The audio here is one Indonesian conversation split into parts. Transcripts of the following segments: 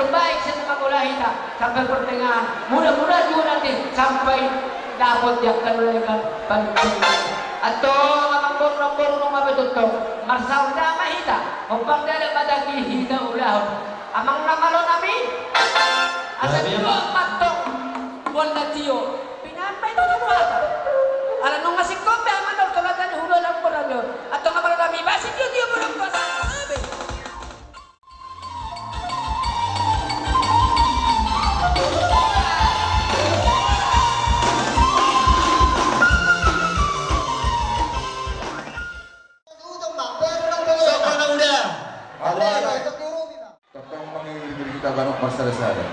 terbaik setelah mulai kita sampai pertengahan. Mudah-mudahan juga nanti sampai dapat yang kenulekan penting. Atau ngambur-ngambur rumah betutok marsau nama hita umpang dalam badaki hita ulah amang namalo nami asa dua matong wala tiyo pinapay to dua ala nung ngasik kope amanor kalatan hulo lang po nyo atong kamalo nami basik yun tiyo mo lang po sa sabi. Ganong marsada-sada.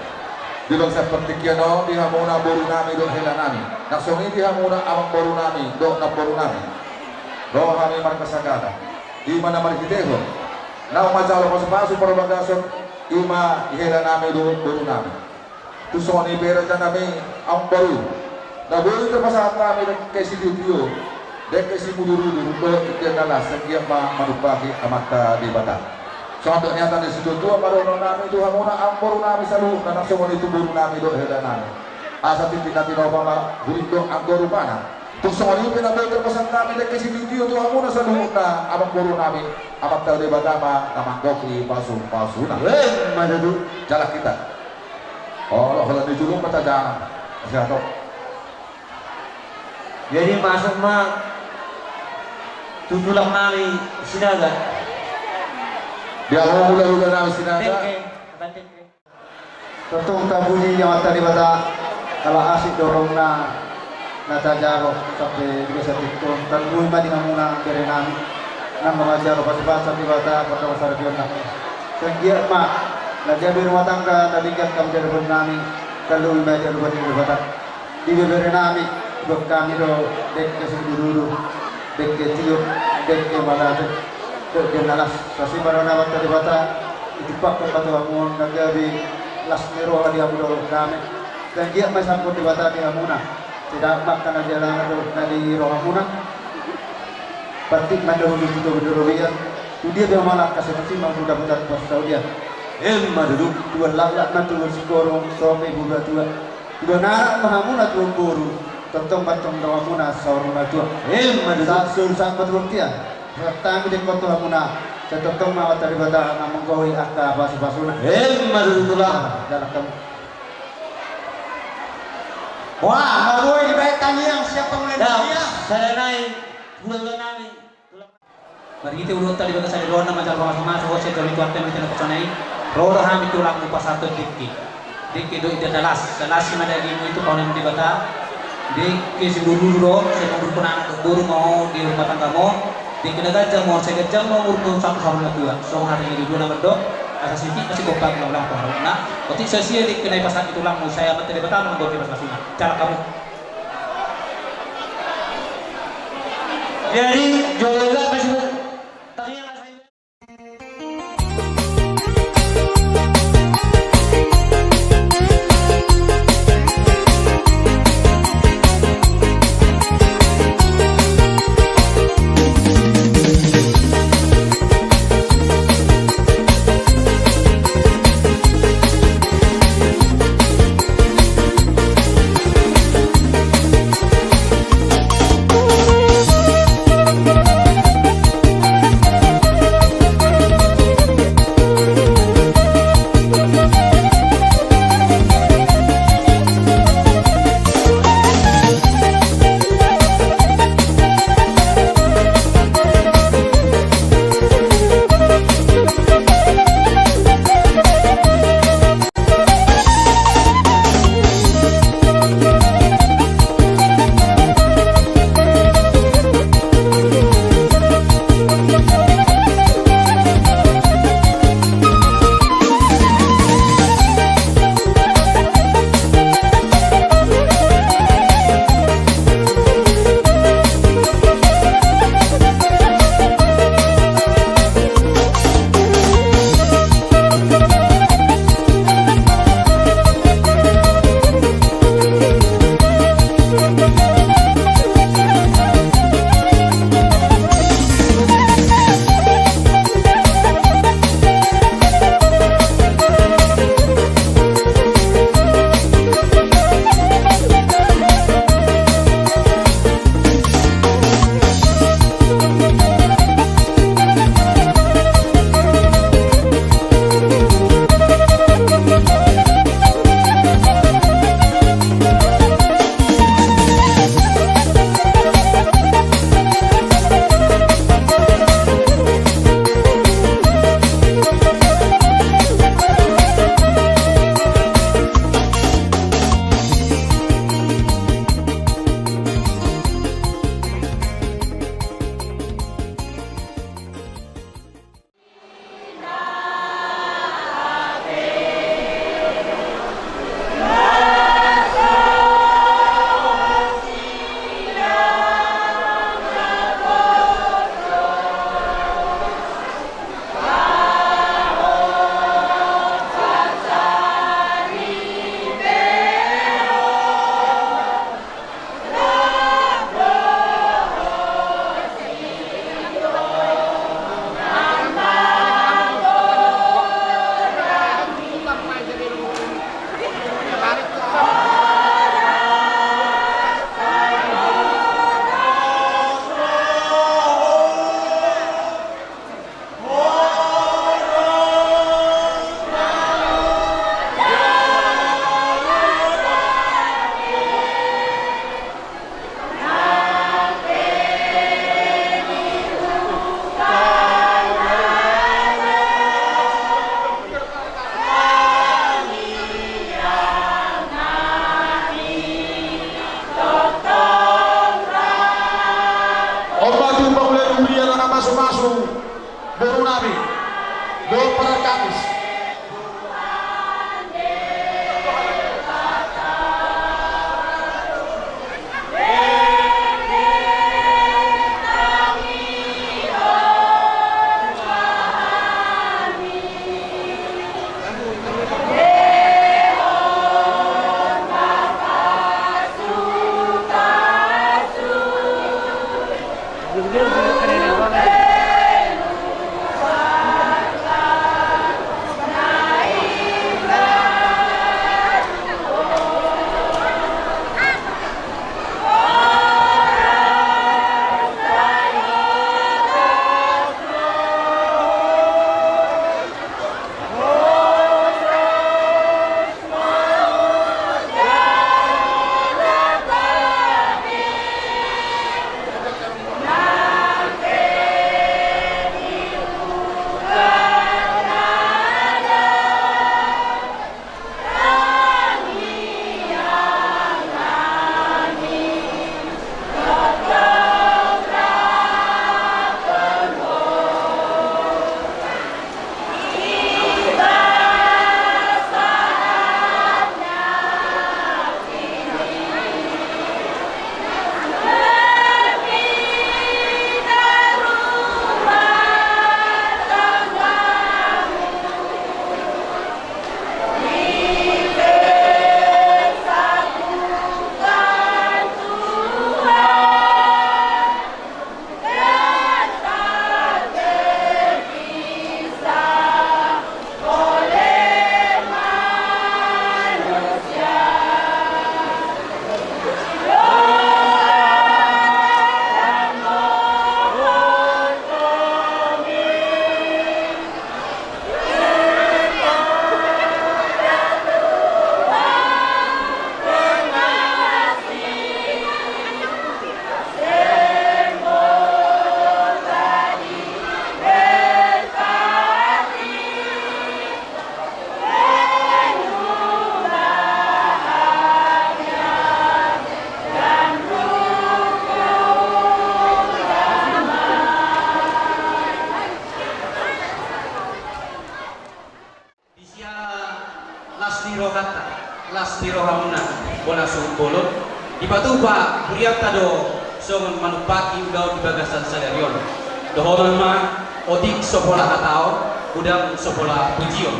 Di bangsa pertikiano, diha muna boru nami do hela nami. Naksongi diha muna amang boru nami do na boru nami. Do kami markasagada. Di mana markiteho. Na umajalo ko sa paso para bagason ima hela nami do boru nami. Tusoni pera dyan nami ang boru. Na boru ito pasahat nami kay si Diyo. Dek kay si Muduru-duru do ikian nalas sa kiyang manupaki amata di bata. So untuk nyata di situ tua marono nami tuha muna ampor nami salu karena semua itu buru nami do heda nami asa titik nanti no pama bulindo anggoru mana tuk semua ini pina beker pesan kami dek kesi video tuha muna salu na abang buru nami abang tahu de batama tamang koki palsu na mana tu jalan kita oh kalau di julung kata jangan siapa jadi masuk mah tutulang nami sinaga dia mau mula-mula nami sinaga Totong tabuji yang tadi bata kalau asik dorong na tajaro sampai bisa tiktok dan bui madi ngamuna berenang nang mengajaro pas sampai bata pada masa region nak segiat mak lagi rumah tangga tadi kan kamu jadi bernami kalau ibadah luar di bata di berenami dok kami do dek kesuduru dek tiup dek malah dek nalas sasi barana tadi bata dipak ke batu amun nagabi las mero di amudo kami dan dia masam pun di bata di amuna tidak makan aja lah dari roh amuna batik mandor itu berdua dia dia malah kasih masih mampu dapat pas tahu dia maduduk dua lak nanti bersekorong sampai bulan dua narak mahamuna tuh buru tentang batong doa amuna sauruna tua maduduk sulsang betul dia Tami di kota Hamuna, setelah mawat dari bata namang gawi akka basu-basuna. Madudullah dalam kamu. Wah, magawi di baik tanya yang siapa mulai dia. Saya naik bulan nami. Bagi itu ulut tadi bata saya doa nama jalan sama so saya jadi tuan teman teman kesanai. Roda kami tulang lupa satu dikki do itu dalas sih ada itu kalau yang di bata. Dikki si dulu saya mau berpenang guru mau di rumah tangga mau. Di kena gajah mau saya gajah mau urut satu saruna dua so hari ini dua nama dok asa siti masih kompak ulang ulang nah waktu saya di kena pasang itu ulang saya menteri betul menggoki pas masuna cara kamu jadi jualan masih tanya masuk baru nabi do para kamis Lasmiro hamuna bona sumbolot di batuba buriak tado songon manupaki ugau di bagasan sadarion dohonan ma odik sopola atau udang sopola pujion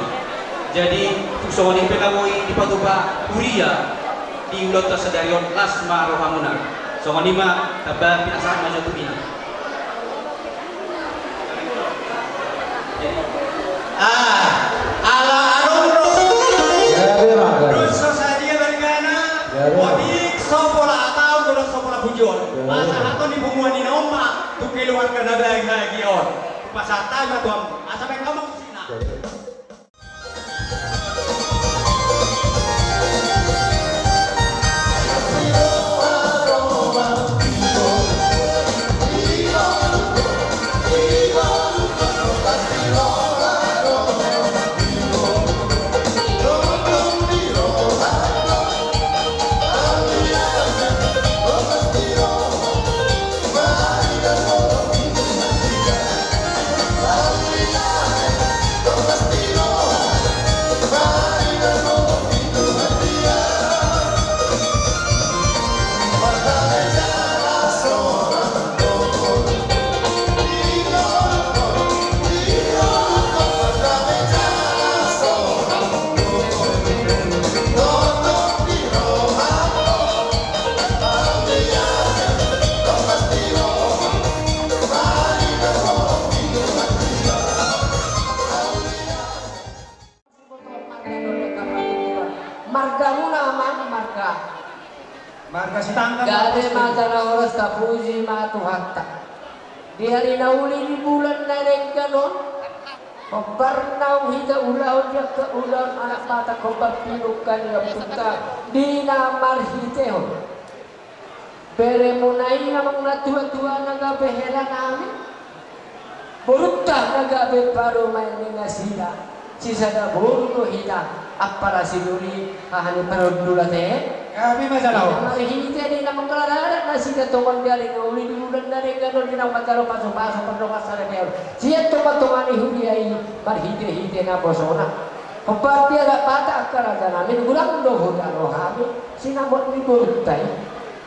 jadi songon yang penamoi di batuba buria di ulot sadarion lasmaro hamuna songon lima tabah pinasaan maju tubina ala arumro russo sadia bergana wadik sopola atau gula sopola bujon masa hato di bumuan ni oma tu keluar ke naga lagi on pasata ya tuam asa baik kamu kusina marga sitangga Gade matara oras kapuji matu hatta. Di hari nauli di bulan naneng ganon. Pembarnau hita ulau jaka ulau anak mata kobat pinukan yang puta di namar hiteo. Bere munai namang natua-tua naga behera nami. Burutah naga be paru main dengan sila. sisa da buru hita appara siduri ahani perudulate Kami masalah. Hindi ni na mangkalala na siya tuman dari uli dulan dari ganon dinang matalo pasok-pasok perdong asal pero siya tumatungani huli ay marhide-hide na bosona. Pagpati ada pata akaraja namin gulang do hudaro kami sinamot ni burutay.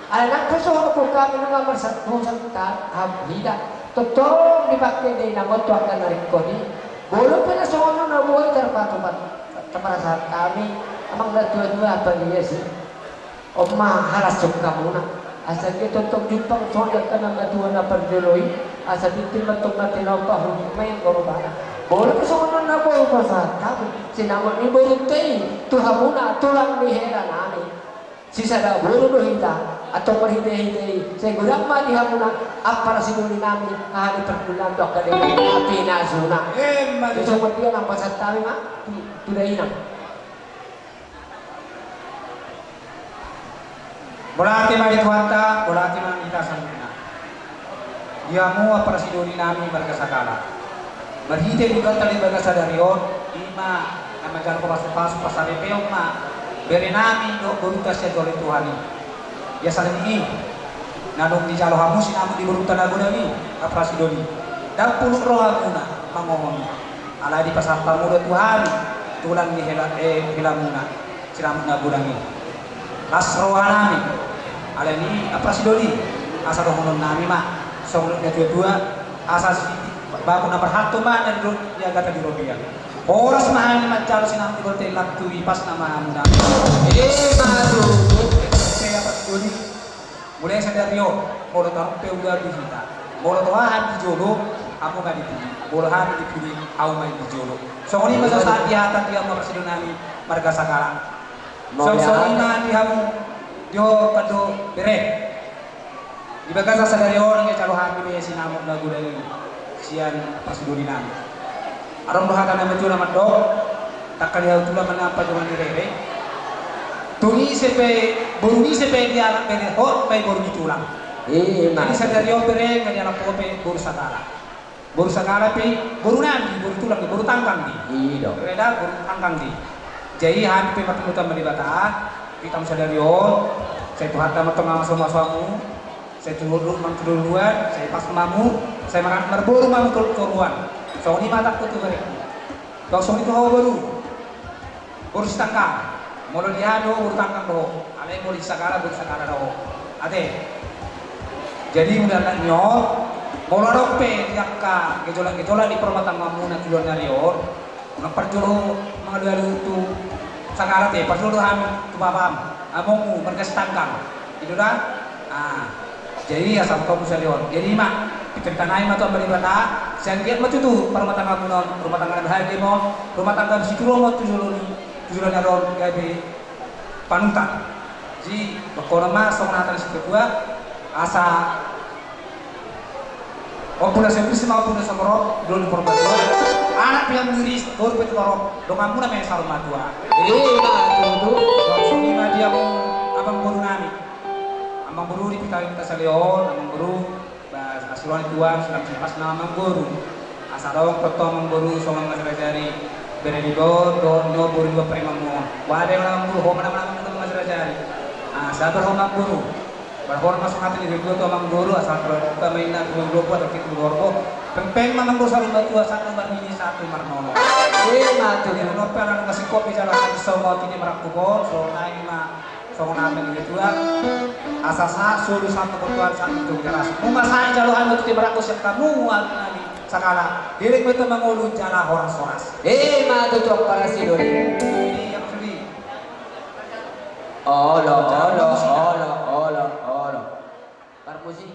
Anak pesona ko kami nga marsat hida. Totoo di bakte day na moto akan narikodi. Bolo pa na sono na buhay terpatupat. Tapara kami amang dua-dua apa dia sih. Oma halasok ka muna. Asa dito tong jupang sonda ka na madua na pagduloy. Asa dito matong natin ang pahumay ang korobana. Boleh kesono na po pasat kami. Sinamot ni Borutay. Tuha muna tulang ni hera nani. Sisa da buru hita atau perhide-hide. Saya gulang mati hamuna apa sinuli namin kahali perbulan dok kada api nasuna. Itu dia nang pasat kami mah. Tudai nang. Berarti mari tuanta, berarti mari kita sambina. Dia mu apa siduri nami berkasakala. Berhide juga tali berkasadarion, ima nama jalan pasuk pasar peong ma. Beri nami do berutas ya oleh Tuhan. Ya saling ini. Nadong di jalo hamu sinamu di berutan lagu nami apa siduri. Dan puluh roh hamuna mangohon. Ala di pasar pamuda Tuhan. Tulang di helamuna. Siramu lagu nami. Asrohanami. Ala ini apa sih doli? Asal rohon nami mah, soalnya dua asas bangun apa hatu mah dan dulu dia kata di Robia. Horas mah ini macam sinam di hotel laktu pas nama muda. Madu. Saya apa doli? Mulai sadar yo, bola tahu peudah di kita. Bola tuhan di jolo, aku nggak dipilih. Bola hari dipilih, aku main di jolo. Soalnya masa saat dia hati dia mau presiden nami marga sakala. Soalnya di hamu Yo kado bere. Di bagasa sadari orang yang calo hati be sinamok lagu dari sian pasuduri nami. Aron doha kana metu nama dok. Takkan dia tula menapa cuma direre. Tuni sepe buruni sepe dia anak bere hot bay buruni tulang. Jadi sadari orang bere kanya anak pope buru sakala. Buru sakala pe buru nami buru tulang buru tangkang di. Iya. Reda buru tangkang di. Jadi hati pe matutan melibata. Kita sadari saya tuhan sama tengah sama-samamu, saya turun duluan, saya pas mamu, saya makan merburu mamu keluar. So ini mata kutu mereka. Langsung itu hawa baru setangkang. Mulu dia baru tangkang doh. Alai baru sakara doh. Ade. Jadi udah nyo, mulu rope diakka, gejolak di permatan mamu nak keluar dari nak perjolo mengadu itu. Sakara teh pas dulu kebabam amongu berkas tangkang itu dah jadi asal kau bisa lihat jadi mak dikentanai matu ambil bata saya lihat matu tu rumah tangga punon rumah tangga bahagia mo rumah tangga sikuro mo tujuan aron gabe panutan jadi berkorma sonatan kedua asa Walaupun saya bisa maupun saya merok belum diperbaiki. Anak yang mengiris baru betul merok. Dongam pun namanya sarung matua. Madu. Langsung ini dia mau abang baru nami. Abang baru di kita saleon, abang baru bahas asuran tuan sedang pas nama baru. Asal dong potong baru sama masyarakat beri di do baru dua premam mo. Wadah orang baru, homa nama masyarakat. Sabar homa baru. Bahwa masuk hati di dua tuh amang guru asal kita mainan dua atau kita guru pempeng mamang guru satu batu satu ini satu marnono. Matu. Yang nopo orang kasih kopi jalan lagi semua kini merakubo so naik mah so namen di dua asal suruh satu ketuan satu itu jelas. Mungkin saya jaluhan untuk merakus yang kamu nabi sakala diri kita mengulu jalan horas. Matu tuh para sidori. Ini yang sedih. Olo. Permusi.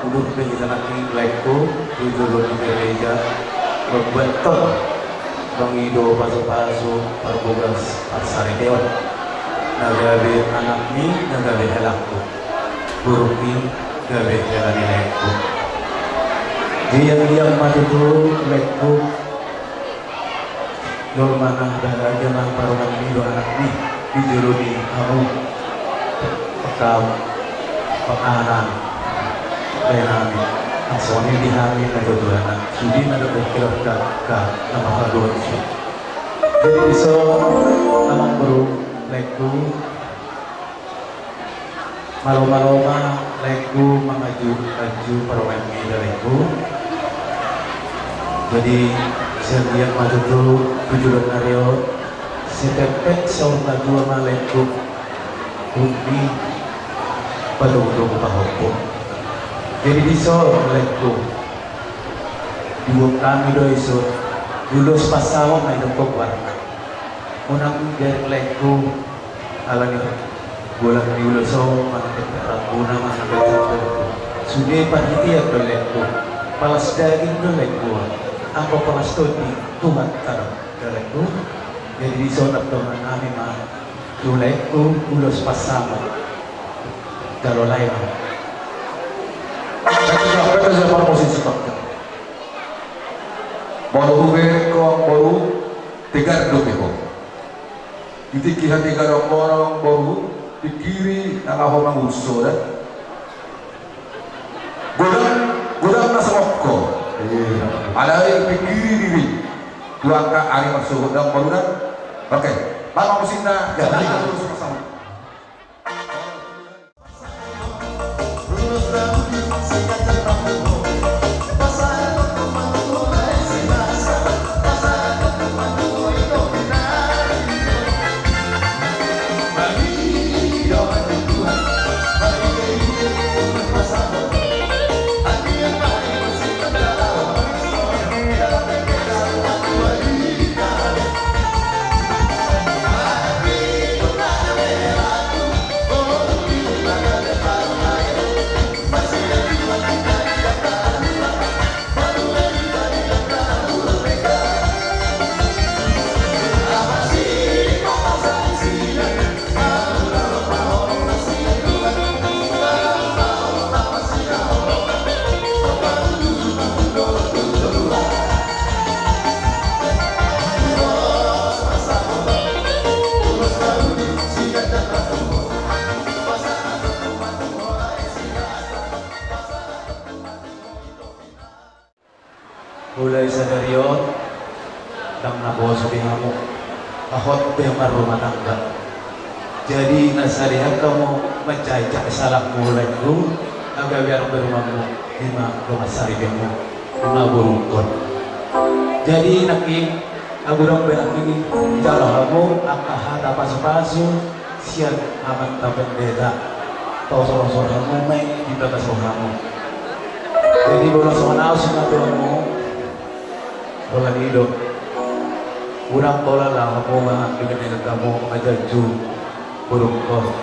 Udut kita nanti leko tujuh di gereja berbetul bangido pasu-pasu perbogas pasari dewan nagabe anak ni nagabe helakku buruk ni gabe jalan leko dia mati dulu leko dol mana dah jangan paruman ni do anak ni dijuru di kamu pekam pekanan Renami, asoni dihami na jodohana, sudi na dokter ka nama haluan su. Jadi iso namang bro leku malo-maloma leku maju parawan mida leku. Jadi setiap maju dulu tujuan nario setepek sauna dua maleku undi paludo pahopo. Jadi disol leku dua kami do iso lulus pasawa may dapog warna unang dari leku alani bulan diuluso manapit karabuna manapit leku sudah panitia do leku palas daging do leku angko palas do di tumat tarap do leku jadi disol abdomen nami ma do leku lulus pasawa kalau lain Mereka sudah pada posisi fakta. Baru uber kau baru tiga dopeho. Itu kira tiga orang baru di kiri nama orang usul. Godang nasa wakko. Ada yang di kiri diri. Dua angka hari masuk godang baru dan. Oke. Mama musiknya jadi kita terus bersama. Mulai sadario dang nabawa sa bihamu ahot behar rumah tangga jadi nasalihan kamu mencari salah mulai dulu agar biar berumahmu lima rumah sari bemu lima burungkon jadi naki agurang berangin jalo kamu akahat apa sepasu sian amat tapen beda tau sorong kamu main di batas kamu jadi bolos sonau semua kamu Orang hidup, kurang tola lah kamu mah dengan kamu aja ju burung kau.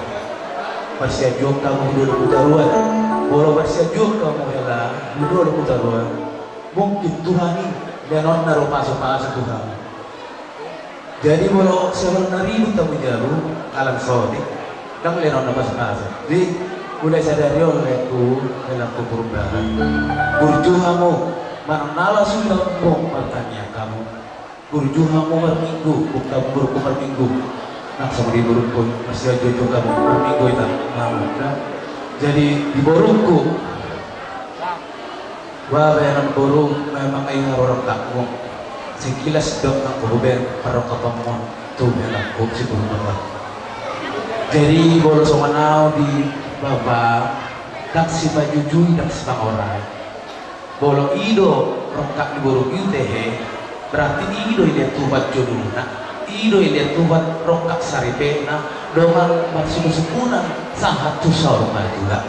Persiajuan kamu dulu putaruan, kalau persiajuan kamu ialah dulu putaruan. Mungkin Tuhan ini dia non naruh masuk Tuhan. Jadi kalau sebenarnya ribu kamu jalu alam saudi, kamu lihat non masuk. Jadi mulai sadari oleh itu dalam perubahan. Berjuangmu. Manala sudah bong bertanya kamu berjuangmu berminggu bukan buruk berminggu nak sama di buruk pun masih aja juga kamu berminggu itu mau jadi di burukku wah bayaran buruk memang ayah orang takmu sekilas dok aku ber para kapamu tuh aku si buruk jadi bolos manau di baba tak si bajujui tak si orang Bolo ido rongkak di buruk itu deh, berarti ido ini tubat jodohna, ido ini tubat rongkak saripena, doang maksud sepuna sangat tusau juga.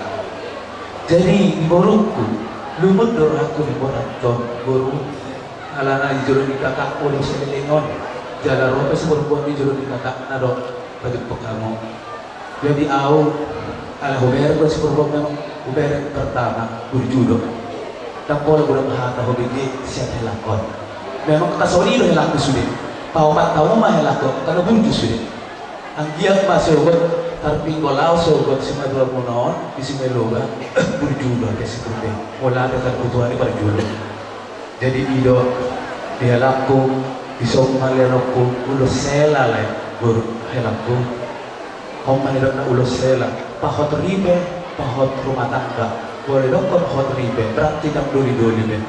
Jadi di burukku, lumut dorong aku di buruk, alana di jodoh di kakak oleh selengon, jalan rompes berbuat di jodoh di kakak nado bagi kamu. Jadi au Ala hubere ko si Purbo memang hubere pertama berjudo. Dan pola budak mahata hubigi siya helakon. Memang kasoni lo helak sulit. Paupat tahu mah helakon karena burju sulit. Ang giyak masuk tarping golao sogot si madura munaon di si meloga berjudo ke si Purbe. Wala ada kan kutuan ni berjudo. Jadi ido dihelakku isong malenokku ulo sela lain bur helakku. Kau manilok na ulo sela pahot ribe, pahot rumah tangga. Boleh dong kau pahot ribe, berarti nang doli-doli ben.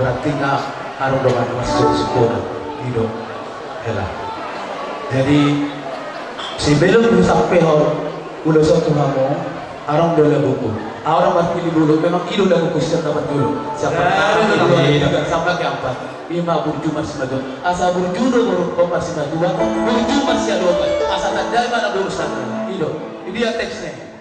Berarti na arong doang masuk sekolah, hidup, elah. Jadi si belum sampai hor ulo sa tuhamu, arong doli buku. Arong marpili dulu, memang ido dah buku siapa dapat dulu. Siapa tahu sampai ke empat. 5 burju masih madu. Asa burju dulu masih madu. Burju masih ada. Asa tanda mana berusaha. Ido, ini dia teksnya.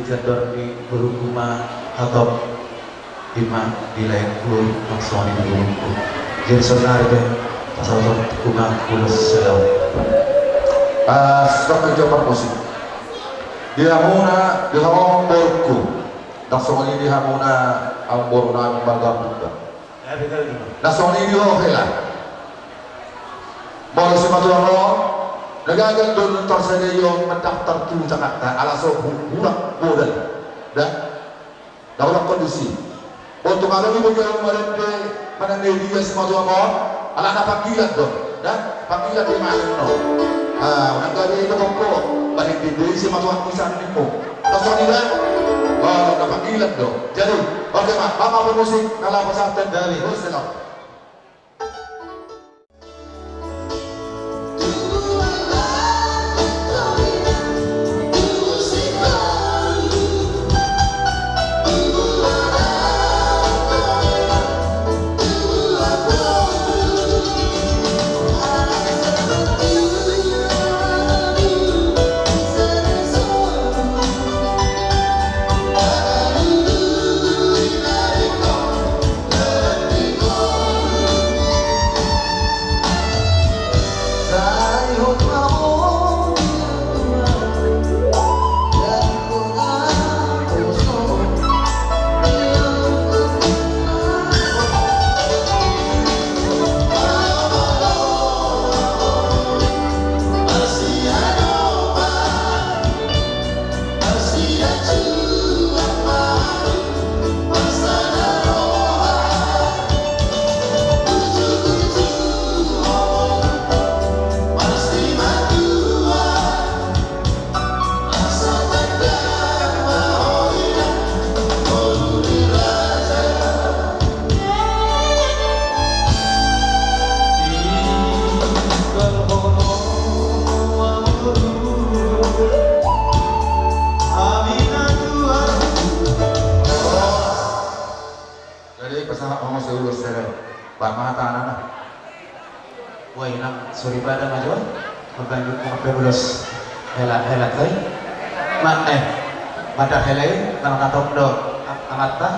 jador ni berhubungan atau lima nilai puluh maksudnya di rumahku. Jadi sebenarnya deh pasal hubungan pulus sedang. Stop kerja musik. Dia muna dia borku. Langsung ini dia muna ang boruna ang bagam. Ya betul itu. Langsung ini dia hela. Boleh si Matuano, nagagal doon ntar sa yung mendaftar tuh Jakarta, alaso burak modal, dah, dapat kondisi. Untuk kalau ibu yang kemarin de mana dia si Matuano, ala na panggilan doon, dah, panggilan di mana no? Nagkali itu kok, balik di si Matuano bisa nipo. Langsung ini dah, na panggilan doon. Jadi, oke mak, mama bermusik, nalapas atin dari, terus Wah, nak sorry pada majuan, berlanjut berulus hela kau, mata helai, kalau kata do amat tak,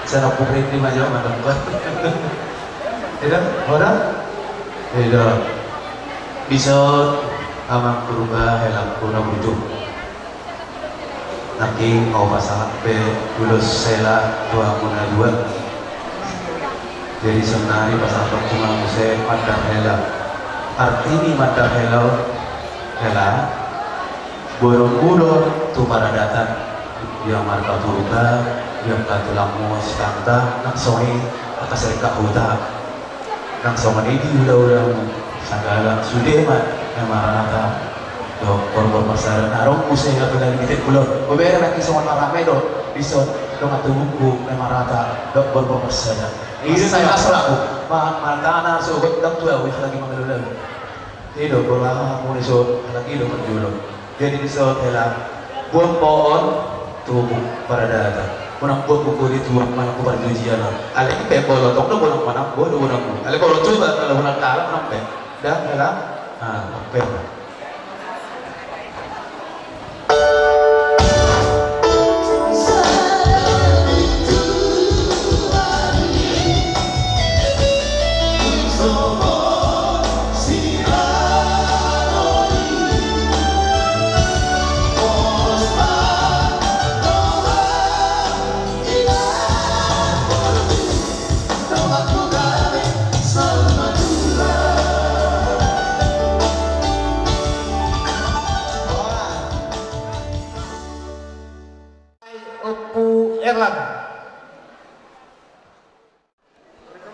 saya nak beri ini majuan macam tu, tidak, orang, tidak, bisa amak berubah hela kurang bujuk. Naging o pasangan pe ulos sela dua muna dua. Jadi sebenarnya pasangan percuma muse madar hela. Artini madar hela boro-boro tu para datang yang marka turuta yang katulamu sekanta nang soi atas reka huta nang somani di udah sagala sudeman yang maranata do korban pasar narong usai atau dari kita pulau beberapa nanti semua ramai do bisa do ngatubuku memang rata do korban pasar ini saya selaku mantana sobat dam tua wis lagi mengelola itu bola mulai so lagi do menjulo jadi bisa telah buat pohon tubuh para data punang buat buku di tuang mana ku perjujian ala ini pe bola tok do punang mana bodo punang ala kalau coba kalau punang kalah sampai dah telah pe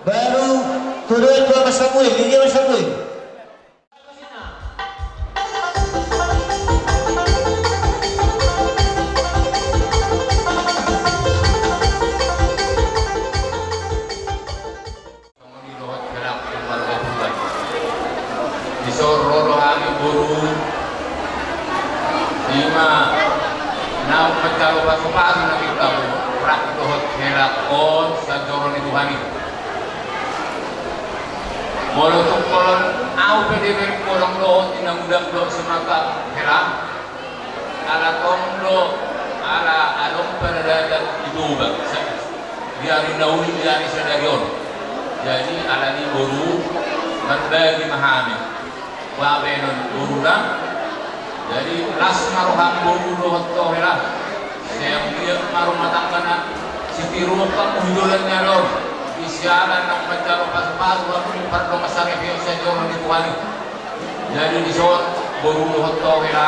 baru turun dua masabui, dia masabui. Disororo kami buru lima enam pecalu pasupasi na kita rak dohot helakon sa joron itu hani Molo tungkolon au pede kurang do tinang do semaka hera ala tondo ala alom pada itu bang biari nauli biari sedarion jadi ala ni boru berbagi memahami wabenon boru lang jadi las maruham boru do hotto hera saya dia maru matangkana si tiru ka mujulannya lo isyaran ng pagdalo pas-paso ako yung parang masarap yung sa Diyos ni Tuhan. Jadi di soal borulohot to kaya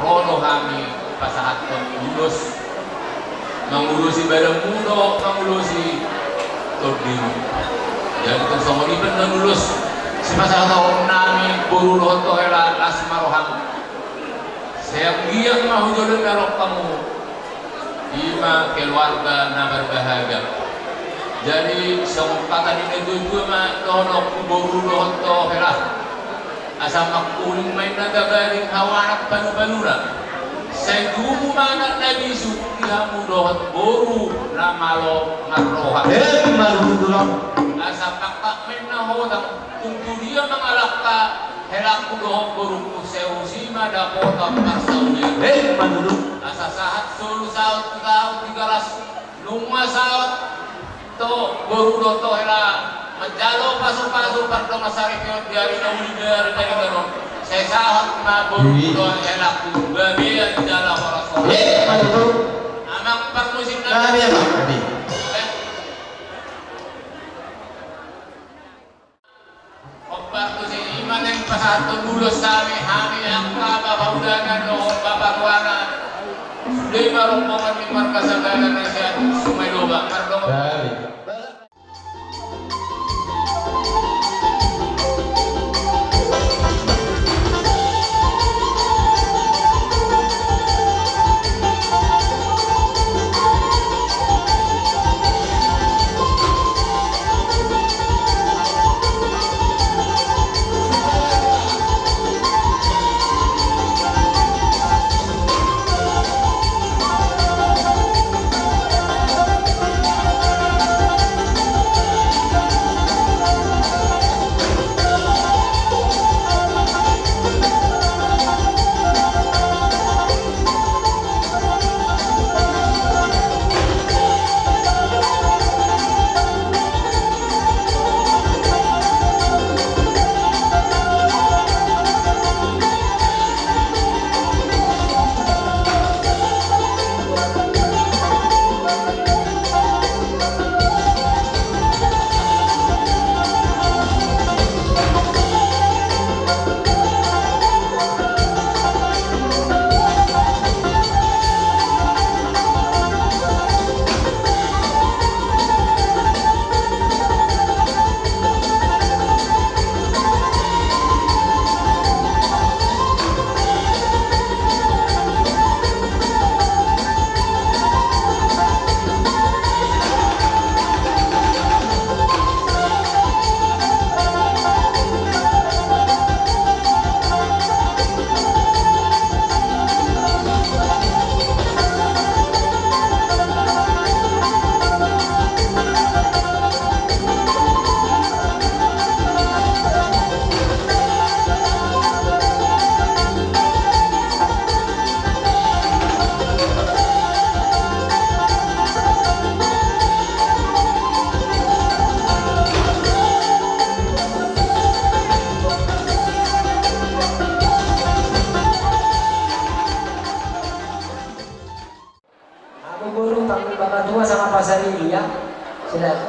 rono kami pasahat ko ulos. Mangulosi balang mundo, mangulosi tordino. Jadi kung sa maliban ng ulos, si pasahat ako namin borulohot to kaya las maroham. Saya giyak mahujulan merok kamu. Ima keluarga na berbahagia. Jadi sangkatan ini tujuh mah dono boru dohot to hela asam makuling main naga garing hawanak panu-panura saya gumu mana nabi sukti hamu dohot boru namalo marroha malu tulang. asam kakak main nahodang tunggu dia mengalaka helaku dohot boru kusewu sima dapota parsaunya Malu. asa sahat sulu saut 13 lumah saut to boru do to hela majalo pasu-pasu pardo masarip yo diari na uligar dari ganon saya sahat na boru do hela ku gabi jala rasul Malu. amang permusim na Kami apa? Kami. Obar tu si iman yang pasatu dulu sami hami yang kaba baudanan lo bapak wana sudah marumpungan di markas segala nasihat sumai loba mardo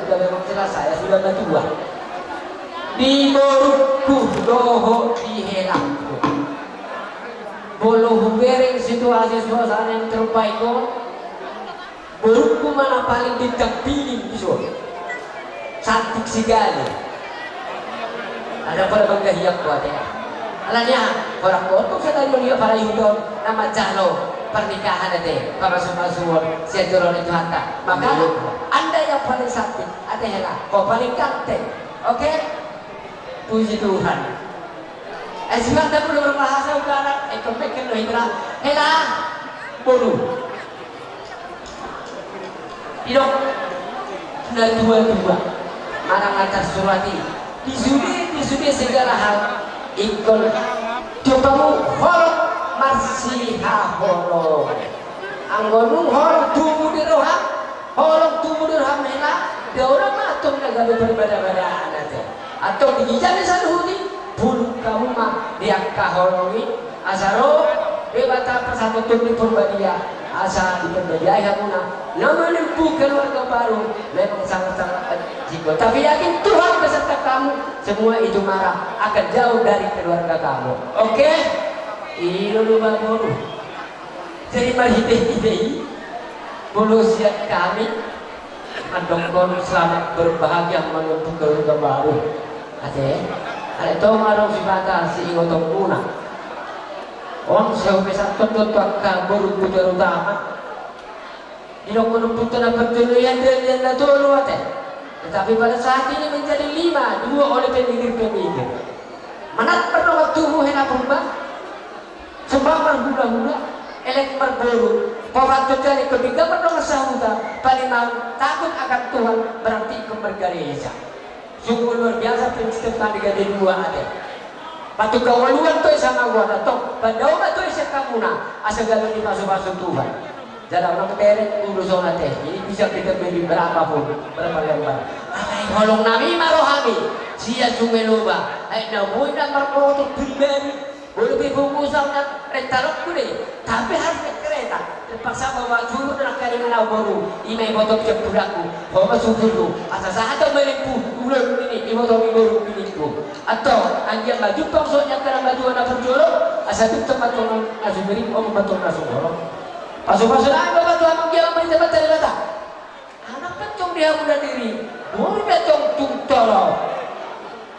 sudah memang jelas saya sudah tua. Di boruku doho di helangku. Bolo hubereng situasi suasana yang terbaik kok. Boruku mana paling ditampilin iso. Cantik sekali. Ada pada bangga hiyak buat ya. Alanya orang kotor saya tadi lihat para yudon nama jalo pernikahan ada para semua saya turun itu hantar. Maka anda yang paling sakit ada hela, kau paling ganteng, oke? Puji Tuhan. Sebab tak perlu berbahasa utara, kompeken lo hidra, hela, boru. Hidup sudah tua-tua, marang atas surati, disudi sudah segala hal ikon cobamu holok marsiha holok anggonu holok tubuh diroham holok tubuh diroham hela dia orang matung nagabe berbeda-beda aja atau digijani saluhuni bulu kamu mah diangka holongi asaro bebata persatu tuni purbadia asa di pembedaian muna menempuh keluarga baru memang sangat-sangat risiko tapi yakin Tuhan beserta kamu semua itu marah akan jauh dari keluarga kamu oke? Ilo lupa baru jadi marhideh-hideh bulu siap kami mandongkon selamat berbahagia menempuh keluarga baru ada tau marong si bata si ingotong muna on saya besar tentu akan berubah utama tidak menumpuk tanah pertuluyan dan tolu tetapi pada saat ini menjadi 5 2 oleh pemikir-pemikir manat pernah waktumu hena berubah sembang hula-hula elek berburu pawat dari ketiga pernah sahuta paling mau takut akan Tuhan berarti kemergareja sungguh luar biasa prinsip tadi ada 2 ada batu kawaluan tu sama gua datang padahal batu isya kamuna asal gagal dimasuk-masuk Tuhan jadi orang keteret urus orang teh ini bisa kita beli berapapun berapa lembar holong nami marohami sia sumeloba namun nak bermotor pribadi boleh bungkusan rentalok boleh tapi harus kereta terpaksa bawa juru dan karingan baru imai motor jemputku bawa subuh asal sahaja melimpuh ulang ini di motor baru pilihku atau anjing baju pangsonnya karena baju anak berjolok asal itu tempat orang nasi beri betul nasi borong pasuk-pasuk aja batu amang dia main tempat dari mata anak pencong dia muda diri boleh pencong tungtolo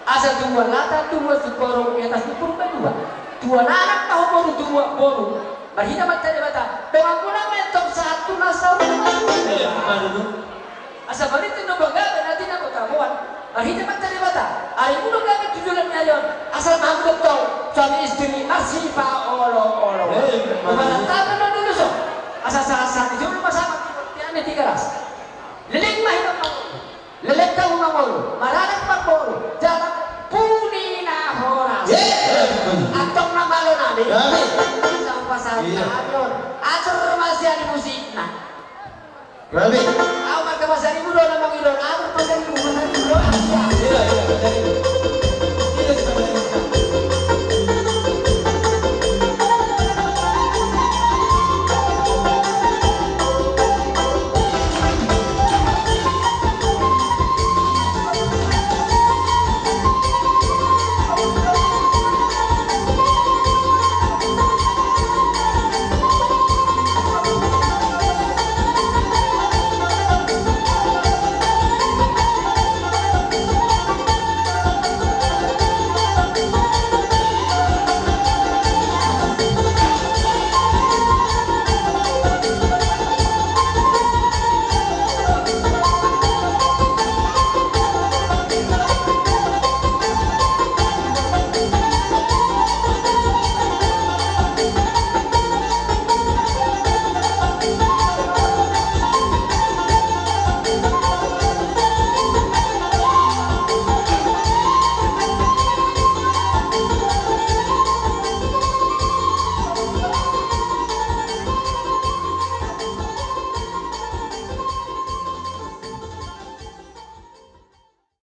asal dua lata dua sekorong di atas pun dua anak tahu baru dua baru berhina mata dari mata dengan pula mentong satu nasau asal balik itu nobaga nanti nak tahuan berhina mata dari mata hari pun nobaga tujuan nyayon asal mampu tahu suami istri masih pak olo kemana tangan dulu so asal-asal itu lu pasang tiada 3 ras lelek mah hidup mau lelek tahu mau maranak pakbol jalan punina horas atong nama lo nani sama pasal ayon atur masih ada musik nah Rabi. awal ke pasar ibu do nama idon atur pasar ibu aja